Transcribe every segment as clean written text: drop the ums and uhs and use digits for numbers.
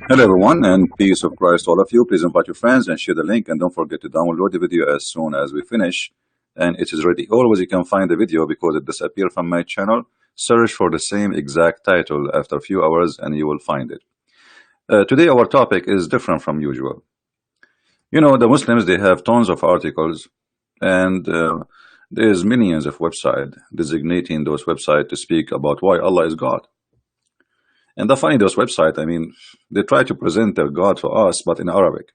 Hello everyone, and peace of Christ to all of you. Please invite your friends and share the link, and don't forget to download the video as soon as we finish and it is ready. Always you can find the video because it disappeared from my channel. Search for the same exact title after a few hours and you will find it. Today our topic is different from usual. You know, the Muslims, they have tons of articles, and there's millions of websites designating those websites to speak about why Allah is God. And the funny, those websites, I mean, they try to present their God to us, but in Arabic.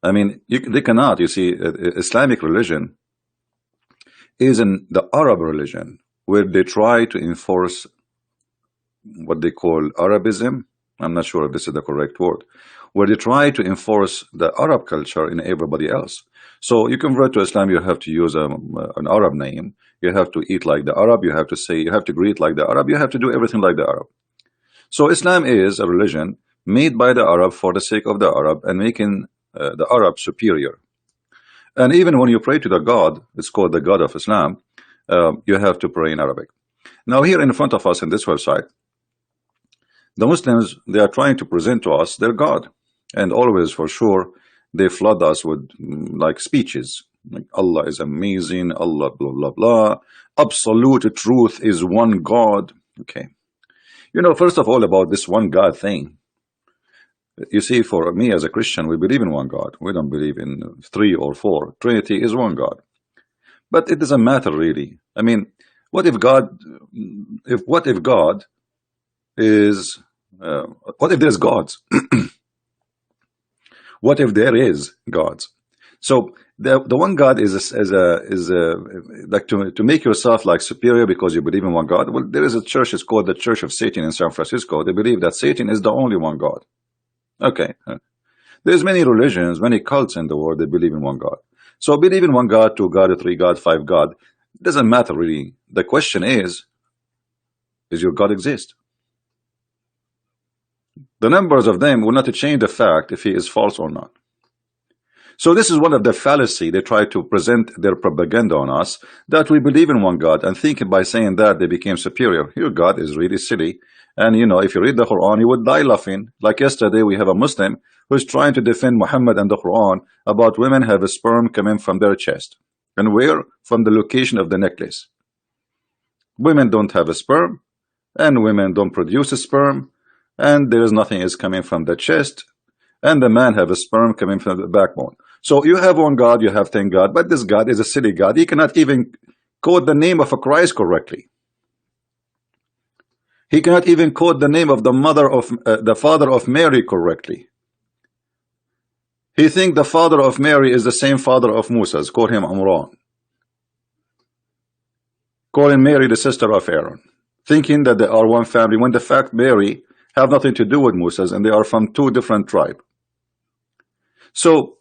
I mean, they cannot. You see, Islamic religion is in the Arab religion, where they try to enforce what they call Arabism. I'm not sure if this is the correct word, where they try to enforce the Arab culture in everybody else. So you convert to Islam, you have to use an Arab name. You have to eat like the Arab. You have to say, you have to greet like the Arab. You have to do everything like the Arab. So Islam is a religion made by the Arab for the sake of the Arab and making the Arab superior. And even when you pray to the God, it's called the God of Islam, you have to pray in Arabic. Now here in front of us in this website, the Muslims, they are trying to present to us their God. And always, for sure, they flood us with like speeches. Like Allah is amazing, Allah blah, blah, blah. Absolute truth is one God. Okay. You know, first of all, about this one God thing. You see, for me as a Christian, we believe in one God. We don't believe in 3 or 4. Trinity is one God. But it doesn't matter really. I mean, what if God is what if there's gods? What if there is gods? So the one God is like to make yourself like superior because you believe in one God. Well, there is a church, it's called the Church of Satan in San Francisco. They believe that Satan is the only one God. Okay, there's many religions, many cults in the world. They believe in one God. So believe in one God, 2 God, 3 God, 5 God. It doesn't matter really. The question is your God exist? The numbers of them will not change the fact if he is false or not. So this is one of the fallacy. They try to present their propaganda on us, that we believe in one God, and think by saying that they became superior. Your God is really silly. And you know, if you read the Quran, you would die laughing. Like yesterday, we have a Muslim who is trying to defend Muhammad and the Quran about women have a sperm coming from their chest. And where? From the location of the necklace. Women don't have a sperm, and women don't produce a sperm, and there is nothing is coming from the chest, and the man have a sperm coming from the backbone. So you have one God, you have 10 God, but this God is a silly God. He cannot even quote the name of a Christ correctly. He cannot even quote the name of the father of Mary correctly. He thinks the father of Mary is the same father of Moses. Call him Amran. Calling Mary the sister of Aaron, thinking that they are one family, when the fact Mary have nothing to do with Moses and they are from 2 different tribes. So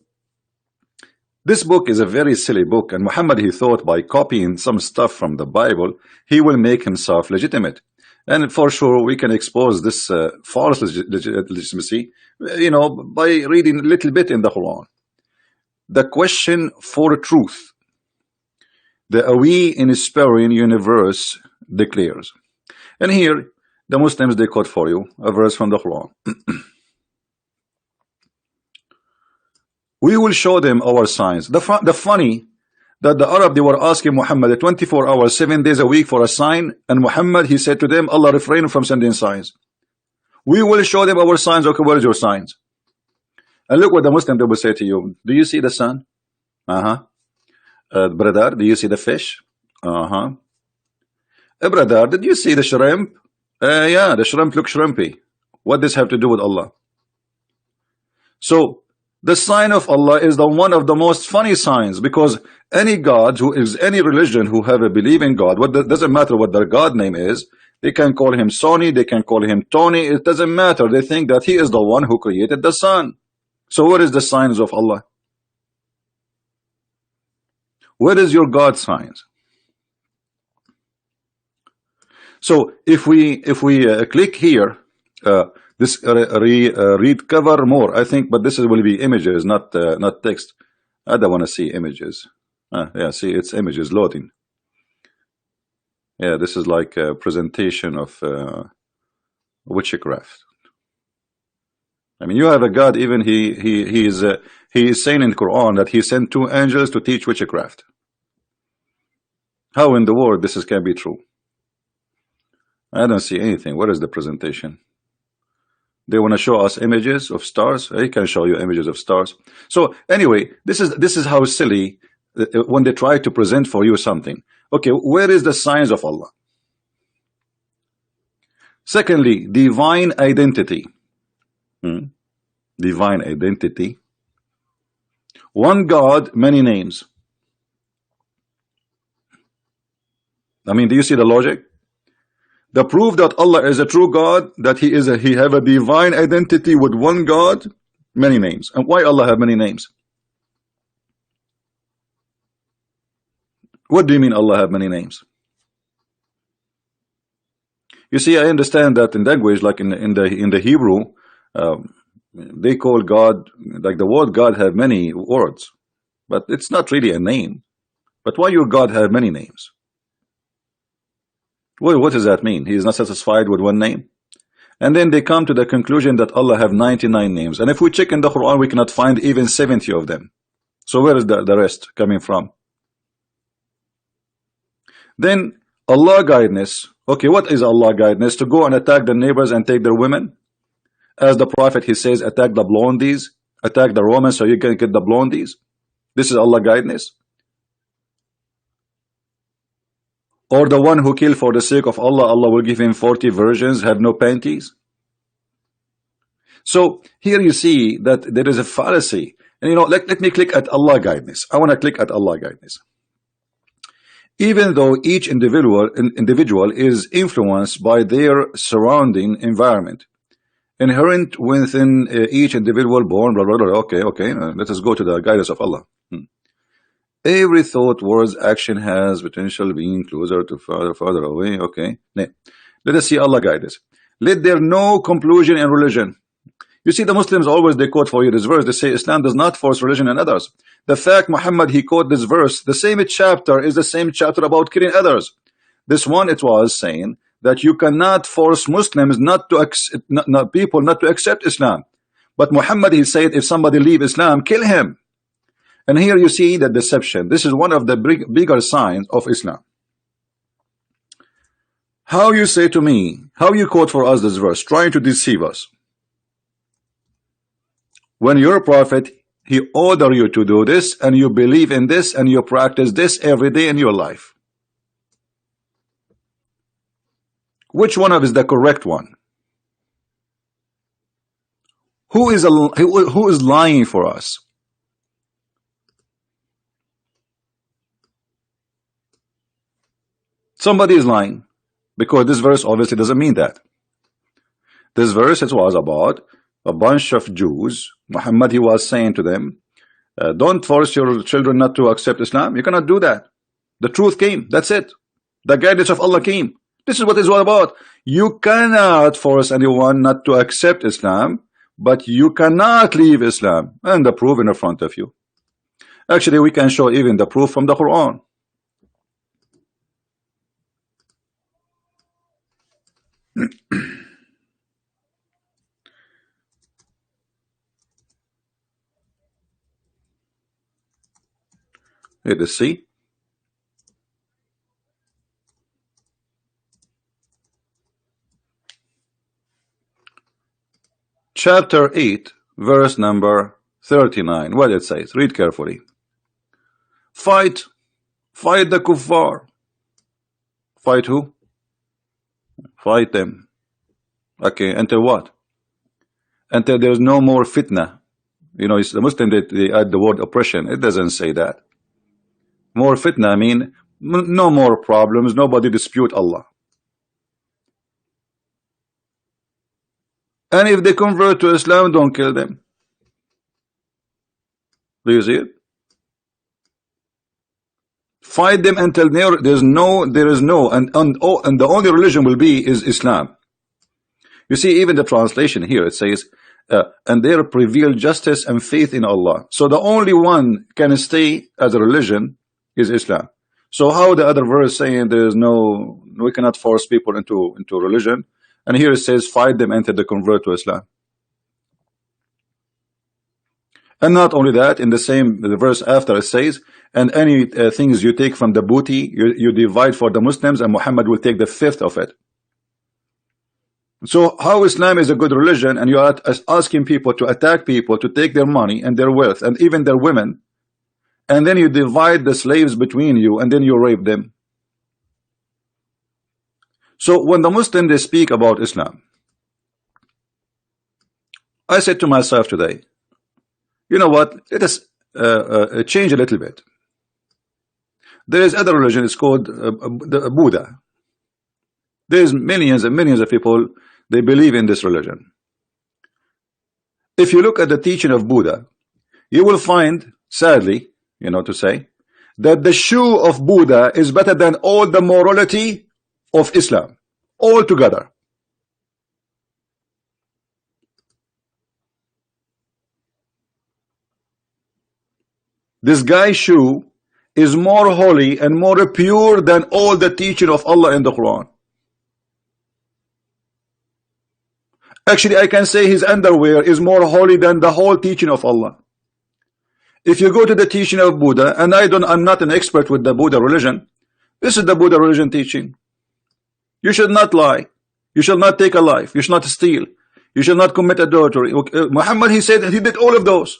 this book is a very silly book, and Muhammad, he thought by copying some stuff from the Bible he will make himself legitimate. And for sure we can expose this false legitimacy, you know, by reading a little bit in the Quran. The question for truth, the we inspiring universe declares. And here the Muslims, they quote for you a verse from the Quran. We will show them our signs. The funny that the Arab, they were asking Muhammad 24 hours, 7 days a week for a sign, and Muhammad, he said to them, Allah refrained from sending signs. We will show them our signs. Okay, where is your signs? And look what the Muslim, they will say to you. Do you see the sun? Brother, do you see the fish? Brother, did you see the shrimp? Yeah, the shrimp look shrimpy. What does this have to do with Allah? So the sign of Allah is the one of the most funny signs, because any God who is any religion who have a belief in God, doesn't matter what their God name is, they can call him Sony, they can call him Tony, it doesn't matter. They think that he is the one who created the sun. So what is the signs of Allah? What is your God signs? So if we click here, this read cover more, I think, but this will be images, not text. I don't want to see images. Yeah, see, it's images loading. Yeah, this is like a presentation of witchcraft. I mean, you have a God. Even he is saying in the Quran that he sent 2 angels to teach witchcraft. How in the world this can be true? I don't see anything. What is the presentation? They want to show us images of stars. They can show you images of stars. So anyway, this is how silly when they try to present for you something. Okay, where is the signs of Allah? Secondly, divine identity. Divine identity. One God, many names. I mean, do you see the logic? The proof that Allah is a true God, that he have a divine identity with one God, many names. And why Allah have many names? What do you mean Allah have many names? You see, I understand that in language, like in the Hebrew, they call God, like the word God have many words, but it's not really a name. But why your God have many names? Well, what does that mean? He is not satisfied with one name? And then they come to the conclusion that Allah have 99 names. And if we check in the Quran, we cannot find even 70 of them. So where is the rest coming from? Then Allah guidance. Okay, what is Allah guidance? To go and attack the neighbors and take their women? As the Prophet, he says, attack the blondies, attack the Romans so you can get the blondies. This is Allah guidance. Or the one who killed for the sake of Allah, Allah will give him 40 virgins, have no panties. So here you see that there is a fallacy. And you know, let me click at Allah guidance. I want to click at Allah guidance. Even though each individual is influenced by their surrounding environment, inherent within each individual born, blah, blah, blah. Okay, let us go to the guidance of Allah. Every thought, words, action has potential being closer to farther away. Okay, let us see Allah guidance. Let there no compulsion in religion. You see, the Muslims always, they quote for you this verse. They say Islam does not force religion in others. The fact Muhammad, he quote this verse, the same chapter is the same chapter about killing others. This one, it was saying that you cannot force Muslims not to people not to accept Islam. But Muhammad, he said, if somebody leave Islam, kill him. And here you see the deception. This is one of the bigger signs of Islam. How you say to me, how you quote for us this verse, trying to deceive us, when your prophet, he order you to do this, and you believe in this, and you practice this every day in your life. Which one of is the correct one? Who is lying for us? Somebody is lying, because this verse obviously doesn't mean that. This verse, it was about a bunch of Jews. Muhammad, he was saying to them, don't force your children not to accept Islam. You cannot do that. The truth came. That's it. The guidance of Allah came. This is what it's all about. You cannot force anyone not to accept Islam, but you cannot leave Islam. And the proof in front of you. Actually, we can show even the proof from the Quran. Let us see. Chapter 8, verse number 39. What it says. Read carefully. Fight the kuffar. Fight who? Fight them. Okay, until what? Until there's no more fitna. You know, it's the Muslim, they add the word oppression. It doesn't say that. More fitna, I mean, no more problems, nobody dispute Allah. And if they convert to Islam, don't kill them. Do you see it? Fight them until there is no, and the only religion will be is Islam. You see, even the translation here, it says, and there prevail justice and faith in Allah. So the only one can stay as a religion is Islam. So how the other verse saying there is no, we cannot force people into religion, and here it says fight them until they convert to Islam. And not only that, in the same verse after it says, and any things you take from the booty, you divide for the Muslims, and Muhammad will take the fifth of it. So how Islam is a good religion, and you are asking people to attack people, to take their money and their wealth and even their women, and then you divide the slaves between you, and then you rape them. So when the Muslims they speak about Islam, I said to myself today, you know what, let us change a little bit. There is other religion, it's called the Buddha. There's millions and millions of people, they believe in this religion. If you look at the teaching of Buddha, you will find, sadly, to say, that the shoe of Buddha is better than all the morality of Islam, all together. This guy's shoe is more holy and more pure than all the teaching of Allah in the Quran. Actually, I can say his underwear is more holy than the whole teaching of Allah. If you go to the teaching of Buddha, and I'm not an expert with the Buddha religion, this is the Buddha religion teaching. You should not lie. You shall not take a life. You should not steal. You shall not commit adultery. Muhammad, he said he did all of those.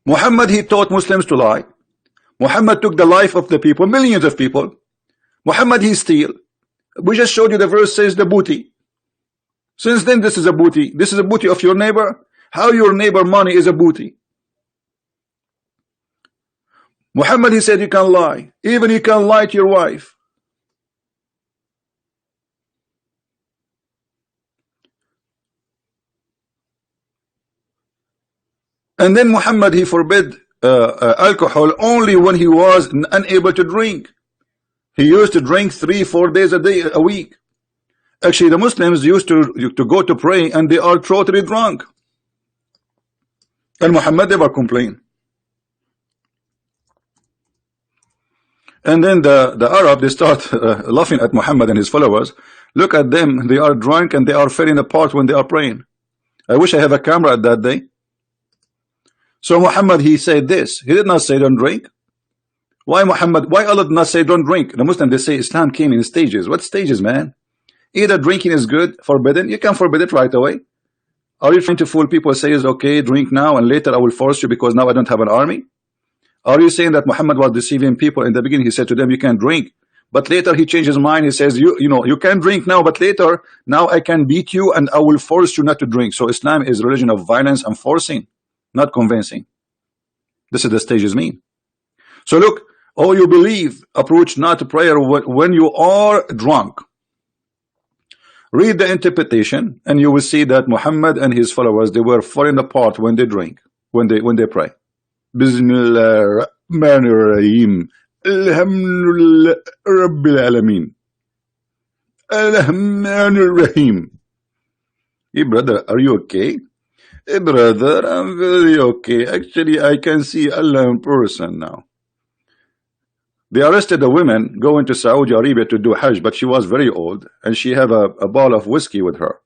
Muhammad, he taught Muslims to lie. Muhammad took the life of the people, millions of people. Muhammad, he steal. We just showed you the verse says the booty. Since then, this is a booty. This is a booty of your neighbor. How your neighbor money is a booty? Muhammad, he said you can lie. Even you can lie to your wife. And then Muhammad, he forbid alcohol only when he was unable to drink. He used to drink 3-4 days a week. Actually, the Muslims used to go to pray, and they are totally drunk. And Muhammad never complained. And then the Arab, they start laughing at Muhammad and his followers. Look at them, they are drunk and they are falling apart when they are praying. I wish I have a camera at that day. So Muhammad, he said this. He did not say don't drink. Why Muhammad? Why Allah did not say don't drink? The Muslims, they say Islam came in stages. What stages, man? Either drinking is good, forbidden, you can forbid it right away. Are you trying to fool people, says okay, drink now and later I will force you because now I don't have an army? Are you saying that Muhammad was deceiving people? In the beginning he said to them you can drink, but later he changed his mind. He says you can drink now, but later now I can beat you and I will force you not to drink. So Islam is a religion of violence and forcing, not convincing. This is the stages mean. So look, you believe, approach not to prayer when you are drunk. Read the interpretation and you will see that Muhammad and his followers, they were falling apart when they drink, when they pray. Bismillah Rahmanir Rahim. Alhamdulillah Rabbil Alameen. Alhamdulillah Rahim. Hey brother, are you okay? Hey brother, I'm very okay. Actually, I can see Allah in person now. They arrested a woman going to Saudi Arabia to do Hajj, but she was very old and she had a bottle of whiskey with her.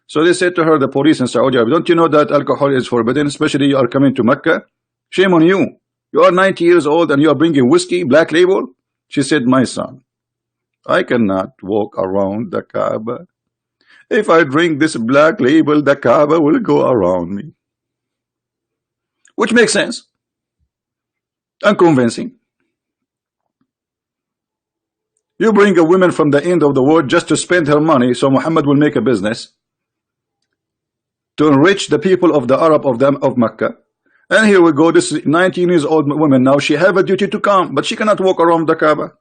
So they said to her, the police in Saudi Arabia, don't you know that alcohol is forbidden, especially you are coming to Mecca? Shame on you. You are 90 years old and you are bringing whiskey, black label? She said, my son, I cannot walk around the Kaaba. If I drink this black label, the Kaaba will go around me. Which makes sense. Unconvincing. You bring a woman from the end of the world just to spend her money, so Muhammad will make a business to enrich the people of the Arab of Mecca. And here we go, this 19 years old woman now, she have a duty to come, but she cannot walk around the Kaaba.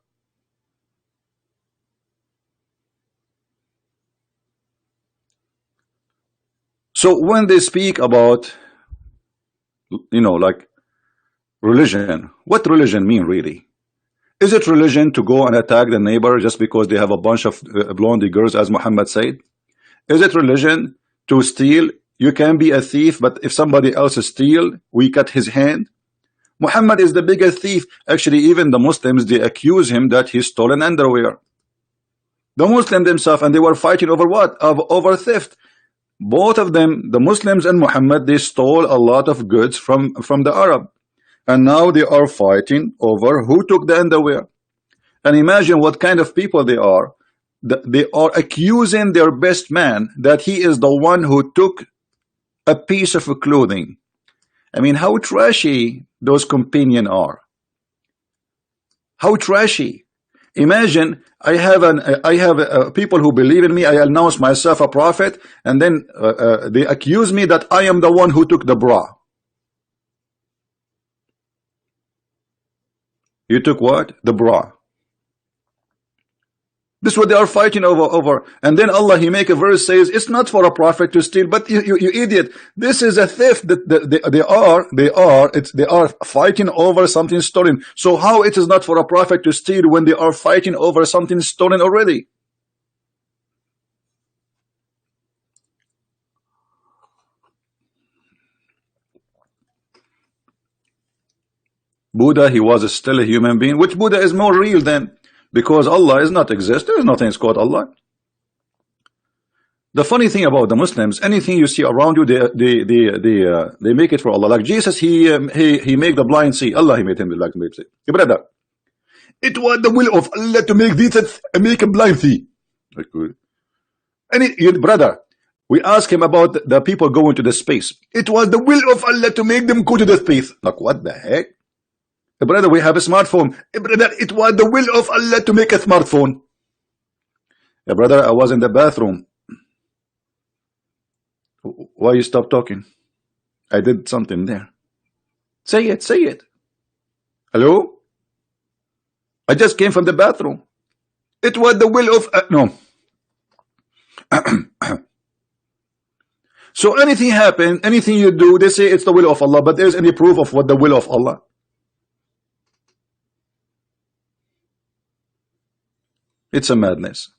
So when they speak about, like religion, what religion mean really? Is it religion to go and attack the neighbor just because they have a bunch of blondie girls, as Muhammad said? Is it religion to steal? You can be a thief, but if somebody else steal, we cut his hand. Muhammad is the biggest thief. Actually, even the Muslims, they accuse him that he stolen underwear. The Muslims themselves, and they were fighting over what? Over theft. Both of them, the Muslims and Muhammad, they stole a lot of goods from the Arab, and now they are fighting over who took the underwear. And imagine what kind of people they are. They are accusing their best man that he is the one who took a piece of clothing. I mean, how trashy those companions are. How trashy. Imagine I have people who believe in me. I announce myself a prophet, and then they accuse me that I am the one who took the bra. You took what? The bra. This is what they are fighting over. And then Allah, He make a verse says it's not for a prophet to steal. But you idiot, this is a theft. That they are fighting over something stolen. So how it is not for a prophet to steal when they are fighting over something stolen already? Buddha, he was still a human being. Which Buddha is more real then? Because Allah is not exist. There is nothing called Allah. The funny thing about the Muslims, anything you see around you, they make it for Allah. Like Jesus, he make the blind see. Allah, He made him like to see. Hey, brother, it was the will of Allah to make this, make a blind see. Brother, we ask him about the people going to the space. It was the will of Allah to make them go to the space. Like what the heck? Brother, we have a smartphone. Brother, it was the will of Allah to make a smartphone. Brother, I was in the bathroom. Why you stop talking? I did something there. Say it, say it. Hello? I just came from the bathroom. It was the will of no. So anything happen, anything you do, they say it's the will of Allah, but there's any proof of what the will of Allah? It's a madness.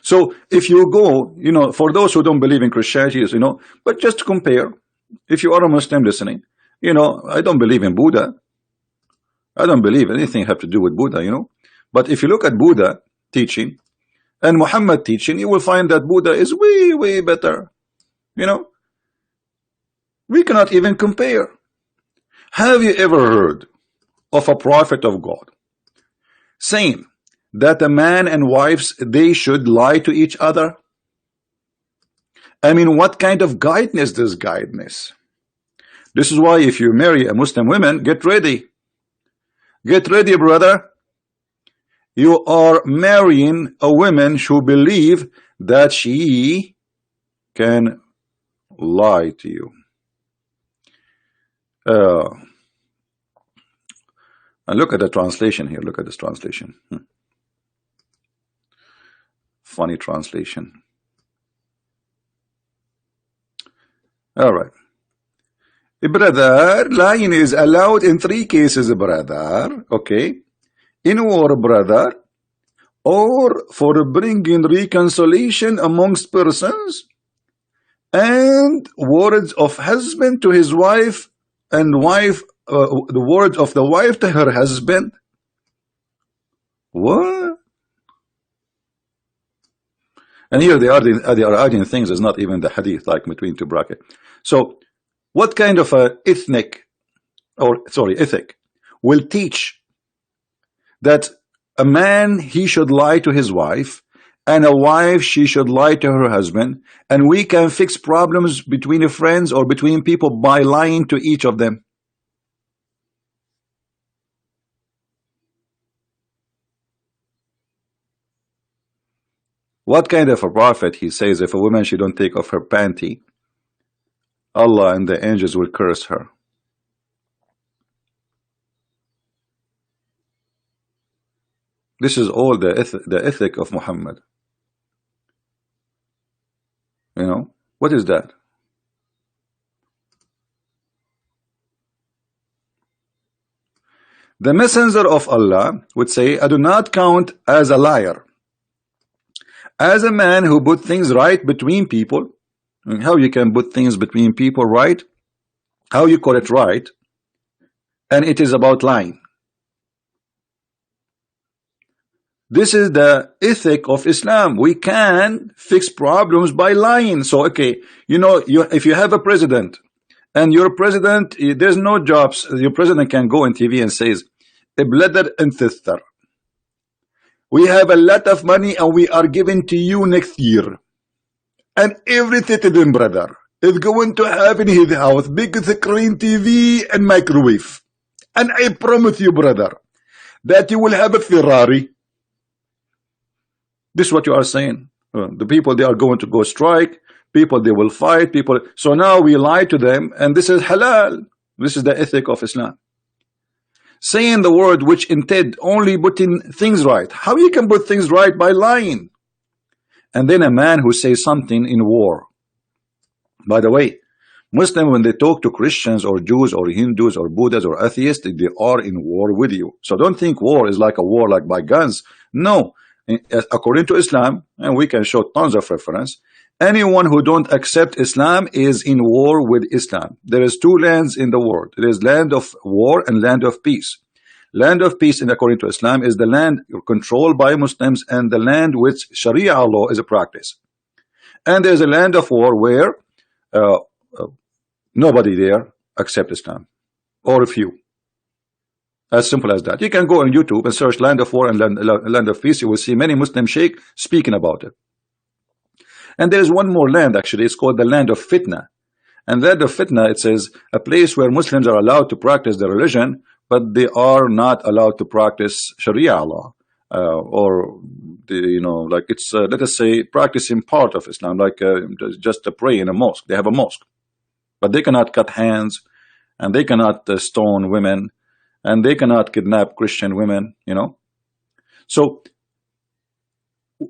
So if you go, you know, for those who don't believe in Christianity, you know, but just to compare, if you are a Muslim listening, you know, I don't believe in Buddha. I don't believe anything have to do with Buddha, you know. But if you look at Buddha teaching and Muhammad teaching, you will find that Buddha is way, way better. You know, we cannot even compare. Have you ever heard of a prophet of God saying that a man and wives, they should lie to each other? I mean, what kind of guidance is guidance? This is why if you marry a Muslim woman, get ready. Get ready, brother. You are marrying a woman who believe that she can lie to you. And look at the translation here. Look at this translation. Funny translation. All right. Brother, lying is allowed in 3 cases, brother. Okay. In war, brother, or for bringing reconciliation amongst persons, and words of husband to his wife, and wife, the words of the wife to her husband. What? And here they are adding things is not even the hadith, like between 2 brackets. So what kind of a ethic will teach that a man, he should lie to his wife, and a wife, she should lie to her husband, and we can fix problems between friends or between people by lying to each of them? What kind of a prophet he says if a woman, she don't take off her panty, Allah and the angels will curse her? This is all the ethic of Muhammad. You know, what is that? The messenger of Allah would say, I do not count as a liar, as a man who put things right between people. How you can put things between people right? How you call it right? and it is about lying. This is the ethic of Islam. We can fix problems by lying. So, okay, if you have a president and your president, there's no jobs, your president can go on TV and says, "Bladder and sister, we have a lot of money and we are giving to you next year. And every citizen, brother, is going to have in his house big screen TV and microwave. And I promise you, brother, that you will have a Ferrari." This is what you are saying. The people, they are going to go strike. People, they will fight. People. So now we lie to them, and this is halal. This is the ethic of Islam. Saying the word which intend only putting things right. How you can put things right by lying? And then a man who says something in war. By the way, Muslims, when they talk to Christians or Jews or Hindus or Buddhists or atheists, they are in war with you. So don't think war is like a war like by guns. No. According to Islam, and we can show tons of reference, anyone who don't accept Islam is in war with Islam. There is two lands in the world. There is land of war and land of peace. Land of peace, and according to Islam, is the land controlled by Muslims and the land which Sharia law is a practice. And there is a land of war where nobody there accept Islam, or a few. As simple as that. You can go on YouTube and search land of war and land of peace. You will see many Muslim sheikh speaking about it. And there is one more land, actually. It's called the land of fitna. And land of fitna, it says a place where Muslims are allowed to practice their religion, but they are not allowed to practice Sharia law, or like it's let us say practicing part of Islam, like just to pray in a mosque. They have a mosque, but they cannot cut hands, and they cannot stone women, and they cannot kidnap Christian women. So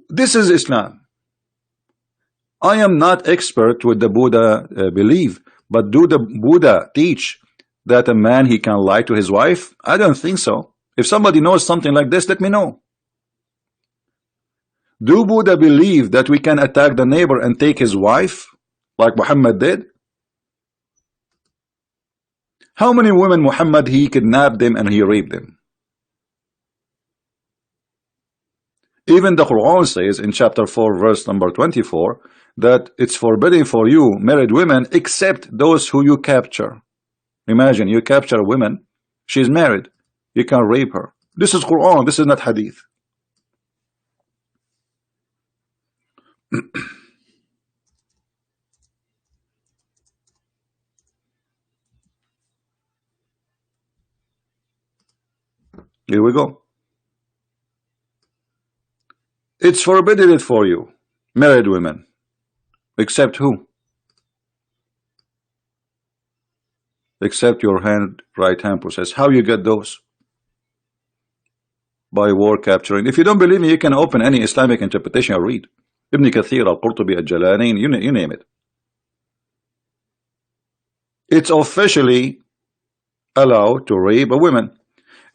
this is Islam. I am not expert with the Buddha belief, but do the Buddha teach that a man, he can lie to his wife? I don't think so. If somebody knows something like this, let me know. Do Buddha believe that we can attack the neighbor and take his wife like Muhammad did? How many women Muhammad, he kidnapped them and he raped them? Even the Quran says in chapter 4 verse number 24 that it's forbidden for you married women except those who you capture. Imagine you capture a woman, she's married, you can rape her. This is Quran, this is not hadith. Here we go. It's forbidden it for you, married women, except who? Except your right hand process. How you get those? By war capturing. If you don't believe me, you can open any Islamic interpretation or read. Ibn Kathir, Al-Qurtubi, Al-Jalalain, you name it. It's officially allowed to rape a woman.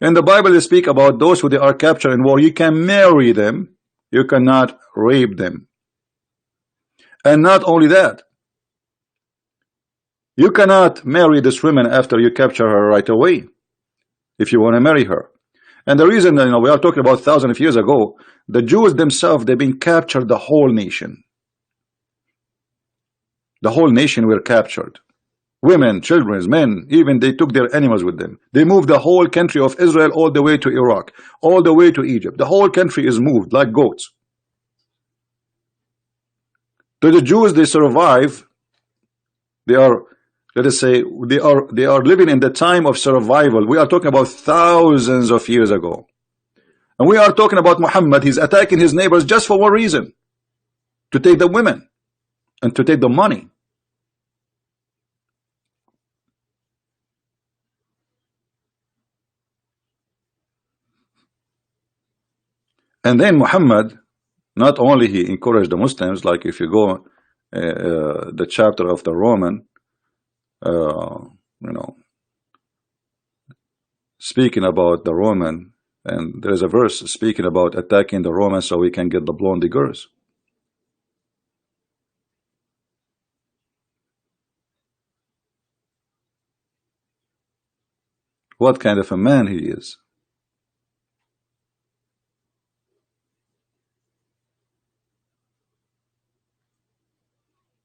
In the Bible, they speak about those who they are captured in war. You can marry them, you cannot rape them. And not only that, you cannot marry this woman after you capture her right away, if you want to marry her. And the reason, we are talking about thousands of years ago, the Jews themselves, they've been captured, the whole nation. The whole nation were captured. Women, children, men, even they took their animals with them. They moved the whole country of Israel all the way to Iraq, all the way to Egypt. The whole country is moved like goats. To the Jews, they survive. They are, let us say, they are living in the time of survival. We are talking about thousands of years ago. And we are talking about Muhammad. He's attacking his neighbors just for one reason: to take the women and to take the money. And then Muhammad, not only he encouraged the Muslims, like if you go the chapter of the Roman, speaking about the Roman, and there is a verse speaking about attacking the Romans so we can get the blonde girls. What kind of a man he is.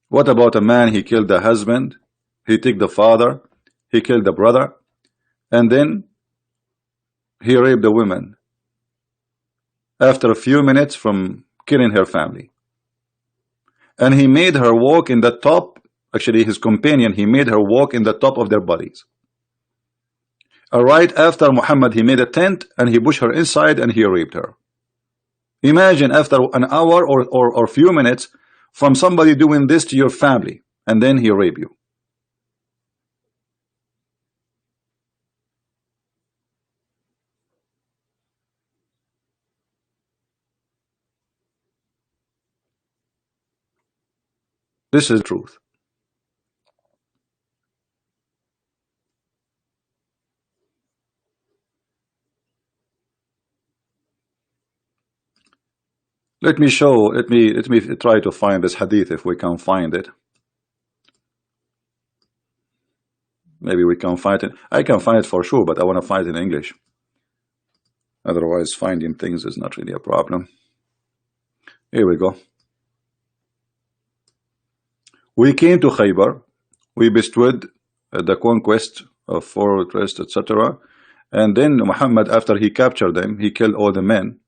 What about a man, he killed the husband, he took the father, he killed the brother, and then he raped the woman after a few minutes from killing her family. And he made her walk in the top, actually his companion, he made her walk in the top of their bodies. Right after Muhammad, he made a tent and he pushed her inside and he raped her. Imagine after an hour or few minutes from somebody doing this to your family, and then he rape you. This is truth. Let me try to find this hadith if we can find it. Maybe we can find it. I can find it for sure, but I want to find it in English. Otherwise, finding things is not really a problem. Here we go. We came to Khaybar. We bestowed the conquest of fortress, etc. And then Muhammad, after he captured them, he killed all the men.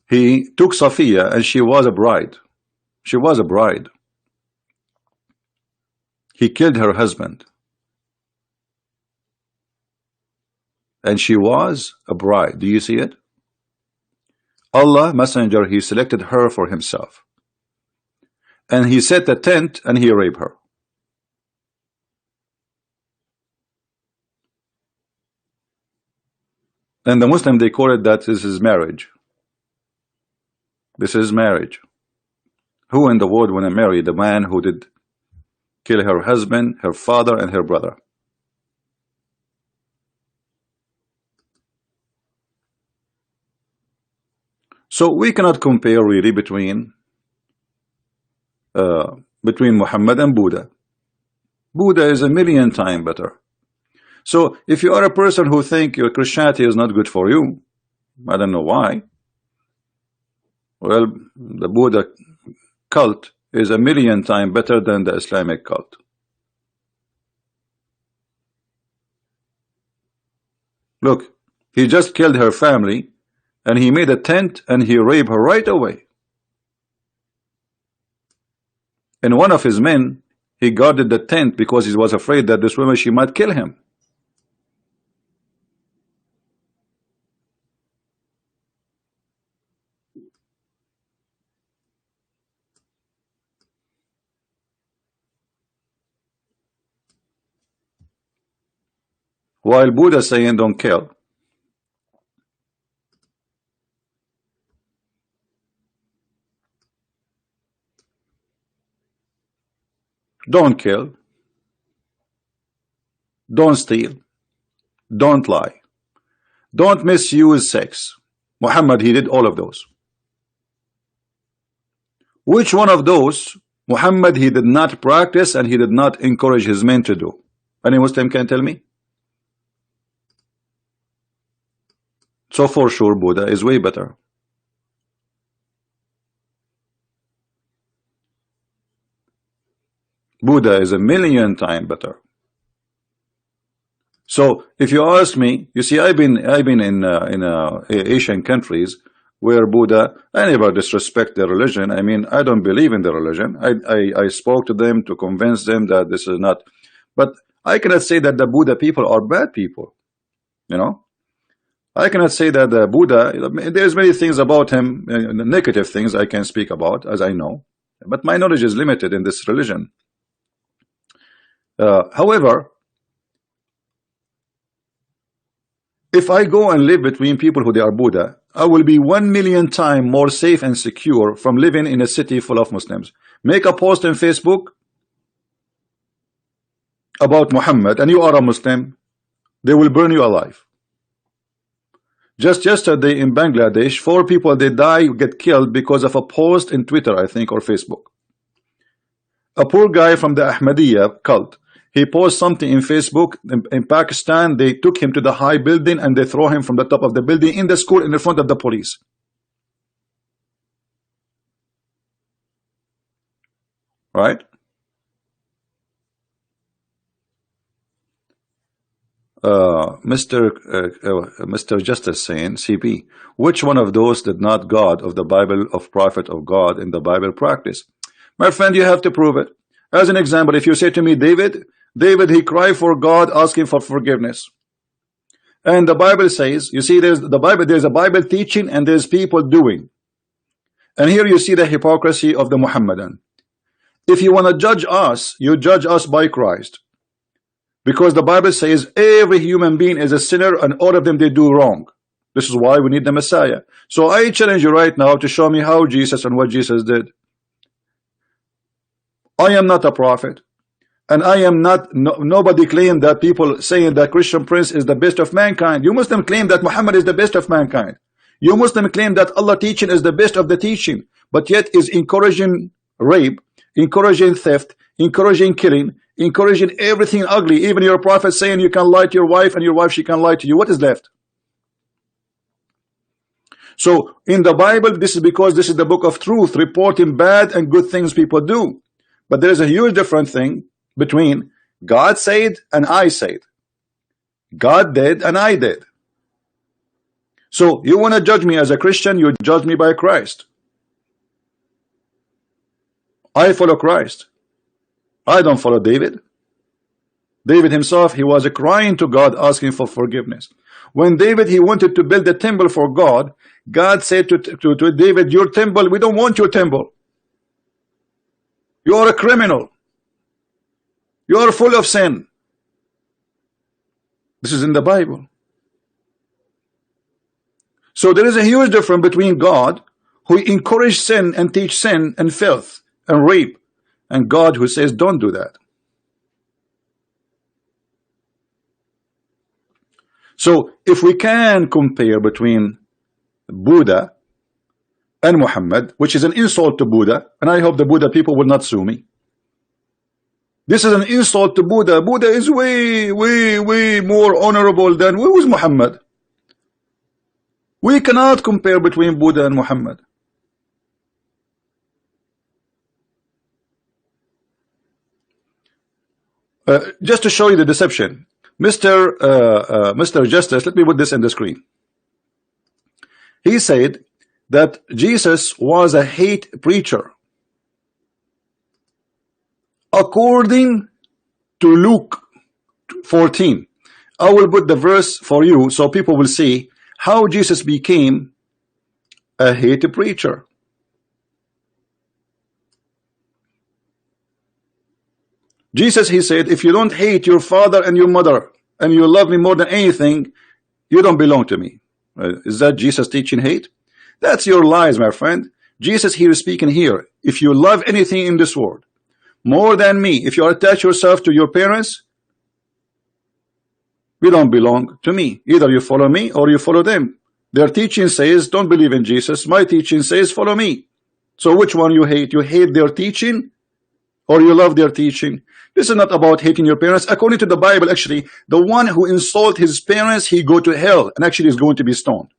He took Safiya, and she was a bride. She was a bride. He killed her husband. And she was a bride. Do you see it? Allah, Messenger, he selected her for himself. And he set a tent and he raped her. And the Muslim, they call it that this is marriage. This is marriage. Who in the world want to marry the man who did kill her husband, her father, and her brother? So we cannot compare really between Muhammad and Buddha. Buddha is a million times better. So if you are a person who think your Christianity is not good for you, I don't know why. Well, the Buddha cult is a million times better than the Islamic cult. Look, he just killed her family and he made a tent and he raped her right away. And one of his men, he guarded the tent because he was afraid that this woman, she might kill him. While Buddha saying don't kill. Don't kill. Don't steal. Don't lie. Don't misuse sex. Muhammad, he did all of those. Which one of those Muhammad he did not practice and he did not encourage his men to do? Any Muslim can tell me? So for sure Buddha is way better. Buddha is a million times better. So if you ask me, you see, I've been in Asian countries where Buddha, I never disrespect their religion. I mean, I don't believe in their religion. I spoke to them to convince them that this is not, but I cannot say that the Buddha people are bad people. You know, I cannot say that the Buddha, there's many things about him, negative things I can speak about, as I know, but my knowledge is limited in this religion. However, if I go and live between people who they are Buddha, I will be 1,000,000 times more safe and secure from living in a city full of Muslims. Make a post on Facebook about Muhammad and you are a Muslim, they will burn you alive. Just yesterday in Bangladesh, 4 people they die, get killed because of a post in Twitter, I think, or Facebook. A poor guy from the Ahmadiyya cult. He posted something in Facebook in Pakistan. They took him to the high building and they throw him from the top of the building in the school in the front of the police. Right? Mr. Justice saying, CP, which one of those did not God of the Bible of prophet of God in the Bible practice? My friend, you have to prove it. As an example, if you say to me, David, he cried for God asking for forgiveness. And the Bible says, you see, there's a Bible teaching and there's people doing. And here you see the hypocrisy of the Muhammadan. If you want to judge us, you judge us by Christ. Because the Bible says every human being is a sinner and all of them they do wrong. This is why we need the Messiah. So I challenge you right now to show me how Jesus and what Jesus did. I am not a prophet. And I am not, nobody claimed that people saying that Christian Prince is the best of mankind. You Muslim claim that Muhammad is the best of mankind. You Muslim claim that Allah teaching is the best of the teaching, but yet is encouraging rape, encouraging theft, encouraging killing, encouraging everything ugly. Even your prophet saying you can lie to your wife and your wife she can lie to you. What is left? So in the Bible, this is because this is the book of truth, reporting bad and good things people do. But there is a huge different thing between God said and I said. God did and I did. So you want to judge me as a Christian, you judge me by Christ. I follow Christ. I don't follow David. David himself, he was crying to God asking for forgiveness. When David, he wanted to build a temple for God, God said to David, your temple, we don't want your temple. You are a criminal. You are full of sin. This is in the Bible. So there is a huge difference between God, who encourage sin and teach sin and filth and rape, and God who says don't do that. So if we can compare between Buddha and Muhammad, which is an insult to Buddha, and I hope the Buddha people will not sue me. This is an insult to Buddha. Buddha is way more honorable than who was Muhammad. We cannot compare between Buddha and Muhammad. Just to show you the deception, Mr. Justice, let me put this in the screen. He said that Jesus was a hate preacher. According to Luke 14, I will put the verse for you so people will see how Jesus became a hate preacher. Jesus, he said, if you don't hate your father and your mother and you love me more than anything, you don't belong to me. Is that Jesus teaching hate? That's your lies, my friend. Jesus here is speaking here. If you love anything in this world more than me, if you attach yourself to your parents, you don't belong to me. Either you follow me or you follow them. Their teaching says don't believe in Jesus. My teaching says follow me. So which one you hate? You hate their teaching or you love their teaching? This is not about hating your parents. According to the Bible, actually, the one who insults his parents, he go to hell and actually is going to be stoned.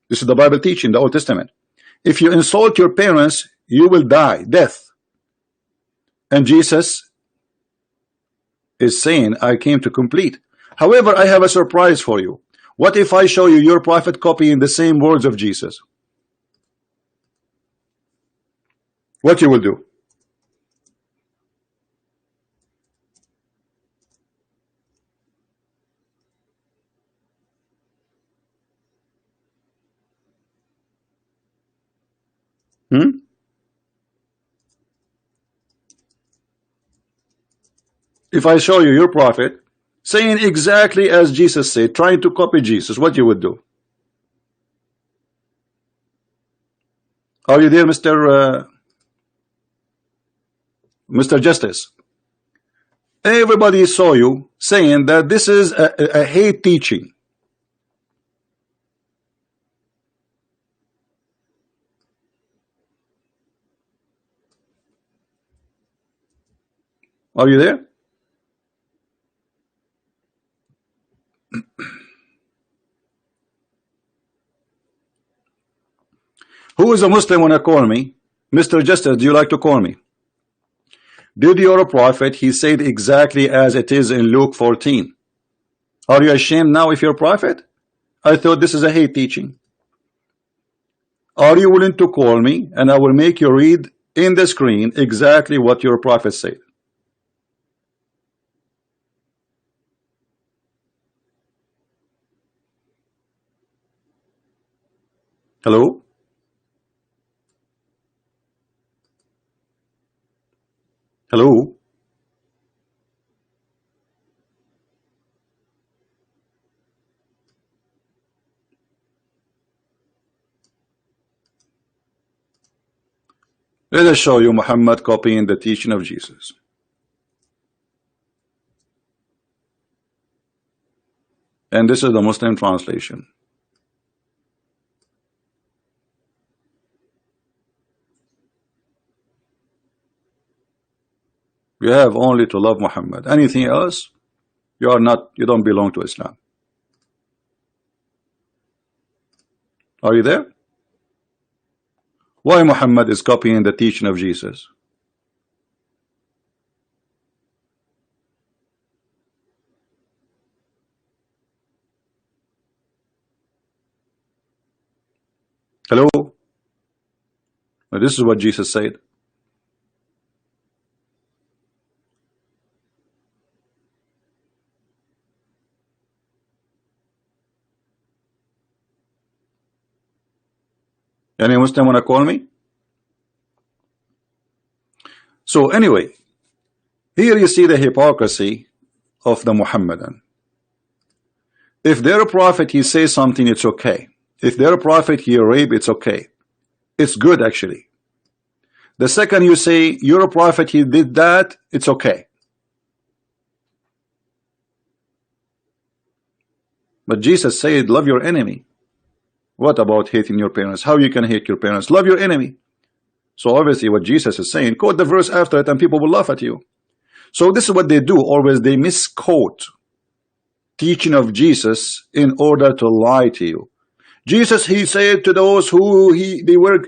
This is the Bible teaching, the Old Testament. If you insult your parents, you will die, death. And Jesus is saying, I came to complete. However, I have a surprise for you. What if I show you your prophet copying the same words of Jesus? What you will do? If I show you your prophet saying exactly as Jesus said, trying to copy Jesus, what you would do? Are you there, Mr. Justice? Everybody saw you saying that this is a hate teaching. Are you there? Who is a Muslim when I call me? Mr. Justice, do you like to call me? Did your prophet, he said exactly as it is in Luke 14. Are you ashamed now if you're a prophet? I thought this is a hate teaching. Are you willing to call me and I will make you read in the screen exactly what your prophet said? Hello? Hello? Let us show you Muhammad copying the teaching of Jesus. And this is the Muslim translation. You have only to love Muhammad. Anything else, you don't belong to Islam. Are you there? Why Muhammad is copying the teaching of Jesus? Hello? This is what Jesus said. Any Muslim want to call me? So anyway, here you see the hypocrisy of the Muhammadan. If they're a prophet, he says something, it's okay. If they're a prophet, he rape, it's okay. It's good actually. The second you say you're a prophet, he did that, it's okay. But Jesus said, love your enemy. What about hating your parents? How you can hate your parents? Love your enemy. So obviously what Jesus is saying, quote the verse after it and people will laugh at you. So this is what they do always, they misquote teaching of Jesus in order to lie to you. Jesus, he said to those who they were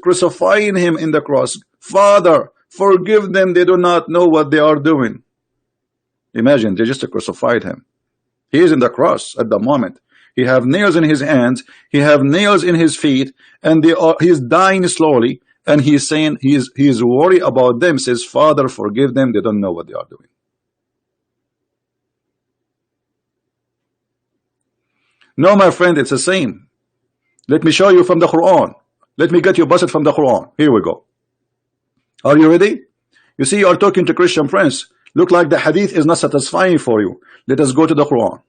crucifying him in the cross, Father, forgive them, they do not know what they are doing. Imagine, they just crucified him. He is in the cross at the moment. He have nails in his hands, he have nails in his feet, and he's dying slowly, and he's saying he's worried about them, says, Father, forgive them, they don't know what they are doing. No, my friend, it's the same. Let me show you from the Quran. Let me get you busted from the Quran. Here we go. Are you ready? You see, you are talking to Christian friends. Look like the hadith is not satisfying for you. Let us go to the Quran.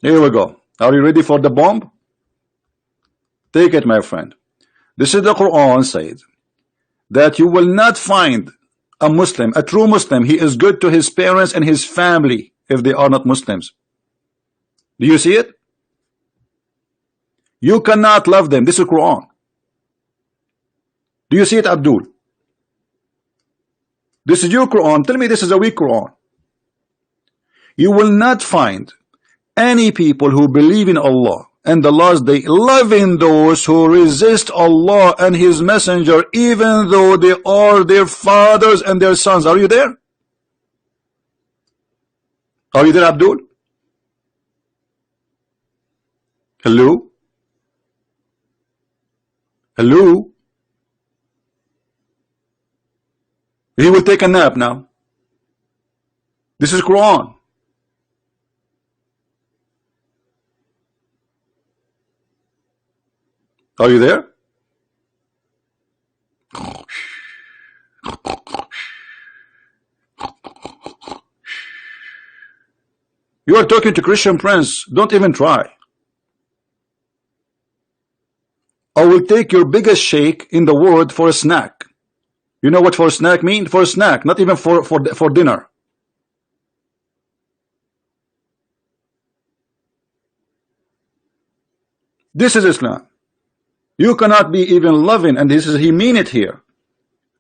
Here we go. Are you ready for the bomb? Take it, my friend. This is the Quran said that you will not find a Muslim, a true Muslim, he is good to his parents and his family if they are not Muslims. Do you see it? You cannot love them. This is Quran. Do you see it, Abdul? This is your Quran. Tell me this is a weak Quran. You will not find any people who believe in Allah and the last day loving those who resist Allah and his messenger, even though they are their fathers and their sons. Are you there? Are you there, Abdul? Hello? Hello? He will take a nap now. This is Quran. Are you there? You are talking to Christian friends. Don't even try. I will take your biggest shake in the world for a snack. You know what for a snack mean? For a snack, not even for dinner. This is Islam. You cannot be even loving, and this is, he mean it here.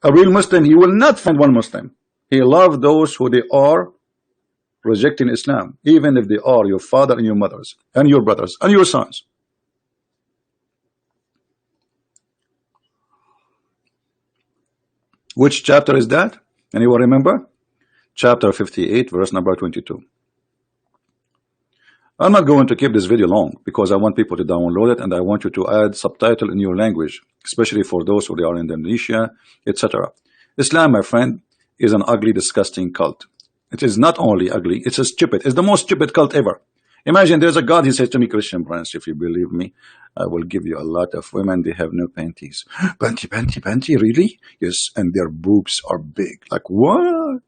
A real Muslim, he will not find one Muslim. He love those who they are rejecting Islam, even if they are your father and your mothers and your brothers and your sons. Which chapter is that? Anyone remember? Chapter 58, verse number 22. I'm not going to keep this video long because I want people to download it, and I want you to add subtitle in your language, especially for those who are in Indonesia, etc. Islam, my friend, is an ugly, disgusting cult. It is not only ugly, it's a stupid. It's the most stupid cult ever. Imagine there's a God, he says to me, Christian Branch, if you believe me, I will give you a lot of women, they have no panties. Panty, really? Yes, and their boobs are big. Like, what?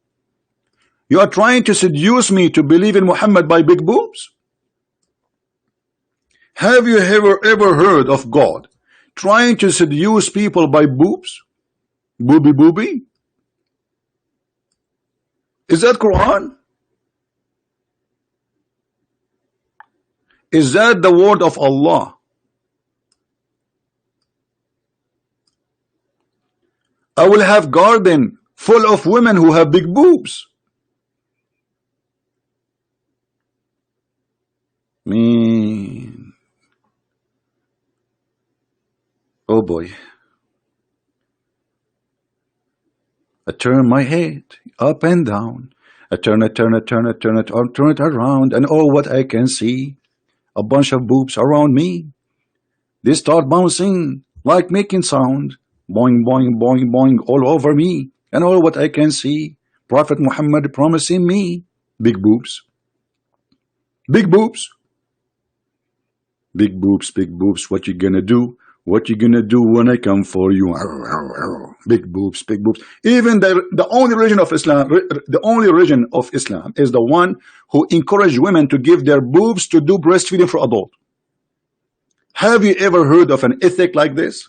You are trying to seduce me to believe in Muhammad by big boobs? Have you ever heard of God trying to seduce people by boobs? Booby? Is that Quran? Is that the word of Allah? I will have garden full of women who have big boobs. Man. Oh boy. I turn my head up and down. I turn it around, and oh, what I can see, a bunch of boobs around me. They start bouncing like making sound, boing, boing, boing, boing, all over me, and all what I can see, Prophet Muhammad promising me big boobs, big boobs, big boobs, big boobs. What you gonna do? What you gonna do when I come for you? Big boobs, big boobs. Even the only religion of Islam, the only religion of Islam is the one who encourage women to give their boobs to do breastfeeding for adult. Have you ever heard of an ethic like this?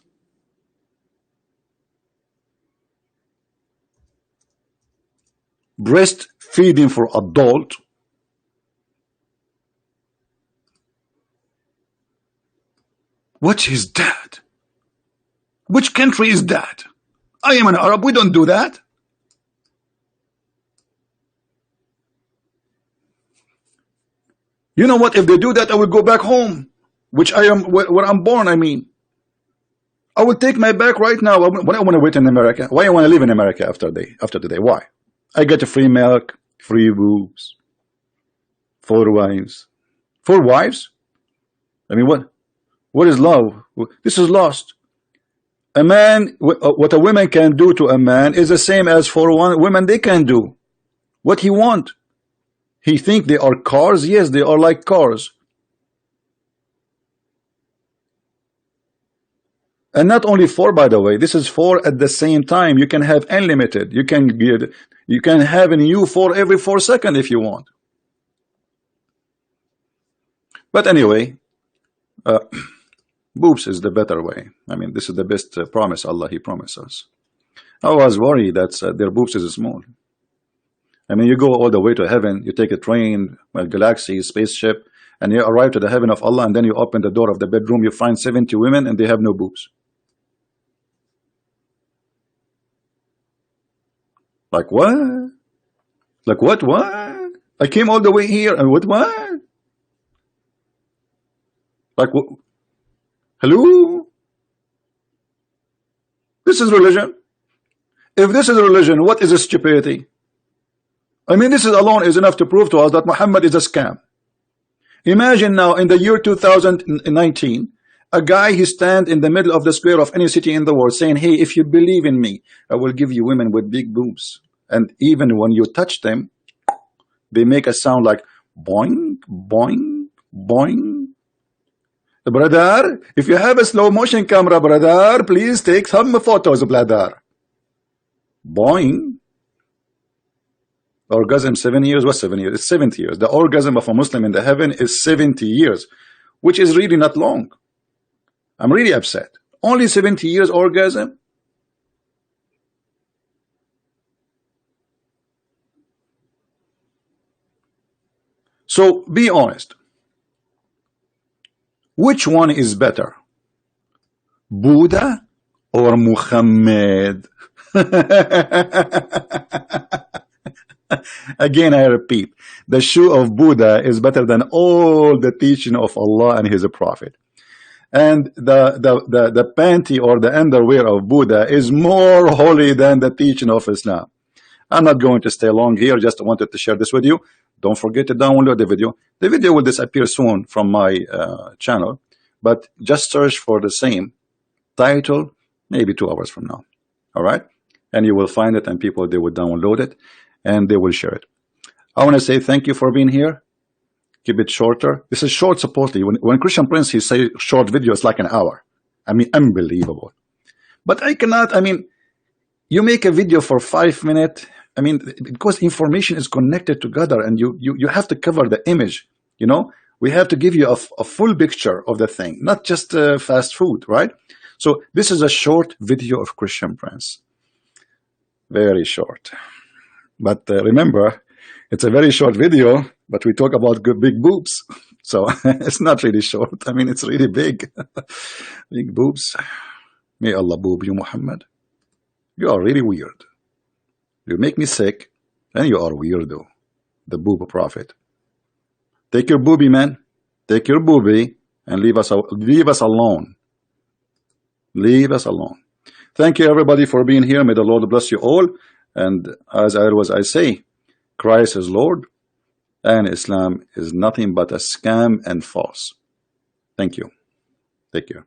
Breastfeeding for adult. What is that? Which country is that? I am an Arab. We don't do that. You know what? If they do that, I will go back home, which I am where I'm born. I mean, I will take my back right now. Why I want to wait in America? Why I want to live in America after today? Why? I get free milk, free boobs, 4 wives. 4 wives? I mean, what? What is love? This is lost. A man, what a woman can do to a man is the same as for one woman they can do. What he want? He think they are cars? Yes, they are like cars. And not only 4, by the way. This is 4 at the same time. You can have unlimited. You can have a new 4 every 4 seconds if you want. But anyway, boobs is the better way. I mean, this is the best promise Allah He promised us. I was worried that their boobs is small. I mean, you go all the way to heaven, you take a train, a galaxy, spaceship, and you arrive to the heaven of Allah, and then you open the door of the bedroom, you find 70 women, and they have no boobs. Like what? Like what? I came all the way here, and what? Like what? Hello? This is religion. If this is religion, what is stupidity? I mean, this is alone is enough to prove to us that Muhammad is a scam. Imagine now in the year 2019, a guy he stand in the middle of the square of any city in the world saying, hey, if you believe in me, I will give you women with big boobs. And even when you touch them, they make a sound like boing, boing, boing. Brother, if you have a slow motion camera, brother, please take some photos, brother. Boing. Orgasm 7 years. What 7 years? It's 70 years. The orgasm of a Muslim in the heaven is 70 years, which is really not long. I'm really upset. Only 70 years orgasm. So be honest. Which one is better? Buddha or Muhammad? Again, I repeat, the shoe of Buddha is better than all the teaching of Allah and his prophet. And the panty or the underwear of Buddha is more holy than the teaching of Islam. I'm not going to stay long here, just wanted to share this with you. Don't forget to download the video. The video will disappear soon from my channel, but just search for the same title, maybe 2 hours from now. All right? And you will find it, and people, they will download it and they will share it. I want to say thank you for being here. Keep it shorter. This is short, supposedly. When Christian Prince, he say short video, it's like an hour. I mean, unbelievable. But I cannot, I mean, you make a video for 5 minutes. I mean, because information is connected together, and you have to cover the image. You know, we have to give you a full picture of the thing, not just fast food, right? So this is a short video of Christian Prince. Very short. But remember, it's a very short video, but we talk about good big boobs. So it's not really short. I mean, it's really big. Big boobs. May Allah boob you, Muhammad. You are really weird. You make me sick, and you are weirdo. The boob prophet. Take your boobie, man. Take your boobie and leave us alone. Leave us alone. Thank you, everybody, for being here. May the Lord bless you all. And as I say, Christ is Lord, and Islam is nothing but a scam and false. Thank you. Take care.